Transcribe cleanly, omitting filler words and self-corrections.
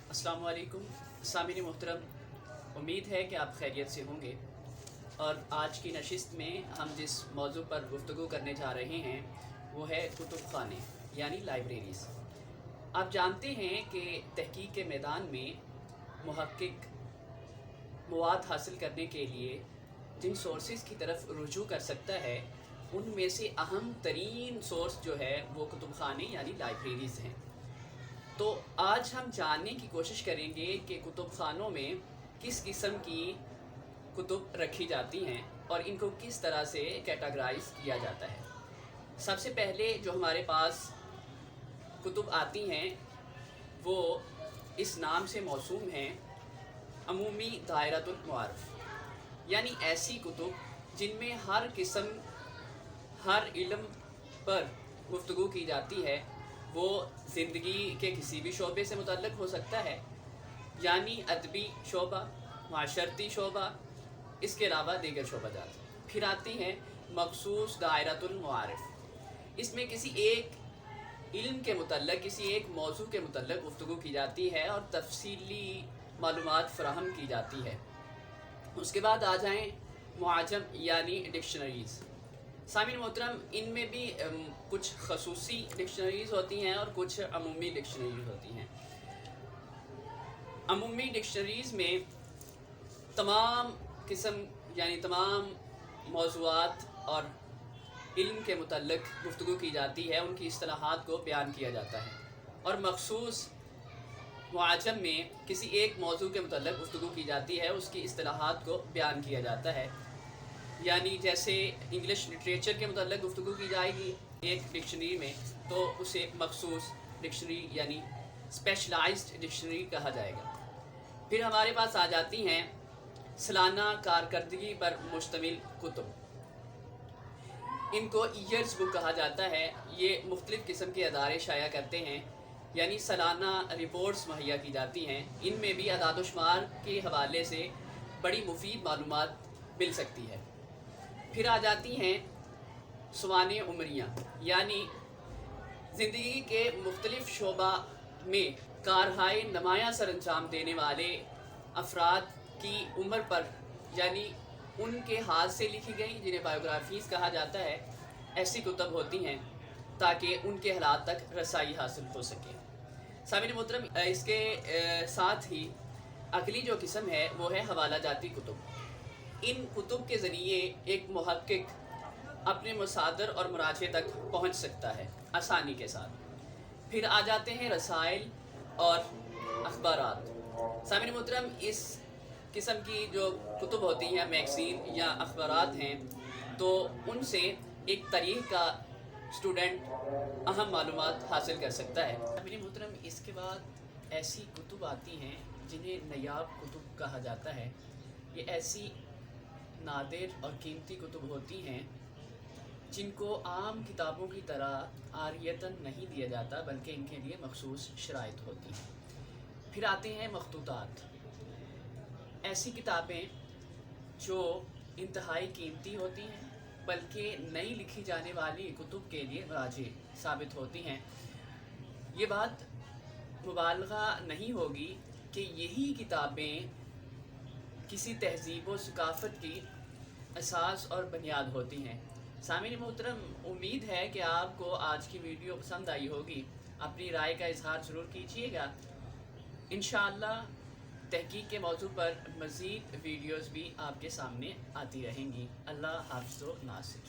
अस्सलाम वालेकुम सामिन मोहतरम, उम्मीद है कि आप खैरियत से होंगे। और आज की नशिस्त में हम जिस मौजू पर गुफ्तगू करने जा रहे हैं वो है कुतुब खाने यानी लाइब्रेरीज़। आप जानते हैं कि तहकीक के मैदान में मुहक्किक मवाद हासिल करने के लिए जिन सोर्सेज़ की तरफ रुजू कर सकता है उनमें से अहम तरीन सोर्स जो है वो कुतुब खाने यानी लाइब्रेरीज़ हैं। तो आज हम जानने की कोशिश करेंगे कि कुतुब खानों में किस किस्म की कुतुब रखी जाती हैं और इनको किस तरह से कैटेगराइज किया जाता है। सबसे पहले जो हमारे पास कुतुब आती हैं वो इस नाम से मौसूम हैं, अमूमी दायरतुल मुआरफ, यानी ऐसी कुतुब जिनमें हर किस्म हर इल्म पर गुफ्तगू की जाती है। वो ज़िंदगी के किसी भी शोबे से मुतल्लिक़ हो सकता है, यानी अदबी शोबा, माशरती शोबा, इसके अलावा दीगर शोबाजात। फिर आती हैं मखसूस दायरतुल मुआरिफ, इसमें किसी एक इल्म के मुतल्लिक़ किसी एक मौजू के मुतल्लिक़ गुफ्तगू की जाती है और तफसीली मालूमात फ़राहम की जाती है। उसके बाद आ जाएँ मुआजम यानी डिक्शनरीज़। सामिन मोहतरम, इनमें भी कुछ खसूसी डिक्शनरीज़ होती हैं और कुछ अमूमी डिक्शनरीज़ होती हैं। अमूमी डिक्शनरीज़ में तमाम किस्म यानी तमाम मौज़ूआत और इल्म के मुतल्लिक़ गुफ्तगू की जाती है, उनकी इस्तिलाहात को बयान किया जाता है। और मखसूस मुआजम में किसी एक मौजू के मुतल्लिक़ गुफ्तगू की जाती है, उसकी इस्तिलाहात को बयान किया जाता है। यानी जैसे इंग्लिश लिटरेचर के मुतल्लिक़ गुफ्तगू की जाएगी एक डिक्शनरी में, तो उसे मखसूस डिक्शनरी यानी स्पेशलाइज्ड डिक्शनरी कहा जाएगा। फिर हमारे पास आ जाती हैं सालाना कारकर्दगी पर मुश्तमिल कुतुब। इनको ईयर्स बुक कहा जाता है। ये मुख्तलिफ़ किस्म के अदारे शाया करते हैं, यानी सालाना रिपोर्ट्स मुहैया की जाती हैं। इनमें भी अदाद-ओ-शुमार के हवाले से बड़ी मुफीद मालूमात मिल सकती है। फिर आ जाती हैं सवाने उमरियाँ, यानी ज़िंदगी के मुख्तलिफ़ शोबा में कारहाय नुमायाँ सर अंजाम देने वाले अफराद की उम्र पर, यानी उनके हाथ से लिखी गई, जिन्हें बायोग्राफीज़ कहा जाता है, ऐसी कुतब होती हैं ताकि उनके हालात तक रसाई हासिल हो सके। सामिन मोहतरम, इसके साथ ही अगली जो किस्म है वो है हवाला जाती कुतुब। इन कुतुब के ज़रिए एक मुहक्किक अपने मसादर और मराजे तक पहुँच सकता है आसानी के साथ। फिर आ जाते हैं रसाइल और अखबारात। सामिन मोहतरम, इस किस्म की जो कुतुब होती हैं, मैगज़ीन या अखबारात हैं, तो उनसे एक तारीख़ का स्टूडेंट अहम मालूमात हासिल कर सकता है। सामिन मोहतरम, इसके बाद ऐसी कुतुब आती हैं जिन्हें नयाब कुतुब कहा जाता है। ये ऐसी नादिर और कीमती कुतुब होती हैं जिनको आम किताबों की तरह आरियतन नहीं दिया जाता, बल्कि इनके लिए मखसूस शराइत होती हैं। फिर आते हैं मखतूतात, ऐसी किताबें जो इंतहाई कीमती होती हैं बल्कि नई लिखी जाने वाली कुतुब के लिए राजे साबित होती हैं। ये बात मुबालगा नहीं होगी कि यही किताबें किसी तहज़ीब व सकाफ़त की असास और बुनियाद होती हैं। सामिन मोहतरम, उम्मीद है कि आपको आज की वीडियो पसंद आई होगी। अपनी राय का इजहार ज़रूर कीजिएगा। इंशाअल्लाह तहकीक के मौजू पर मज़ीद वीडियोज़ भी आपके सामने आती रहेंगी। अल्लाह हाफ़िज़ व नासिर।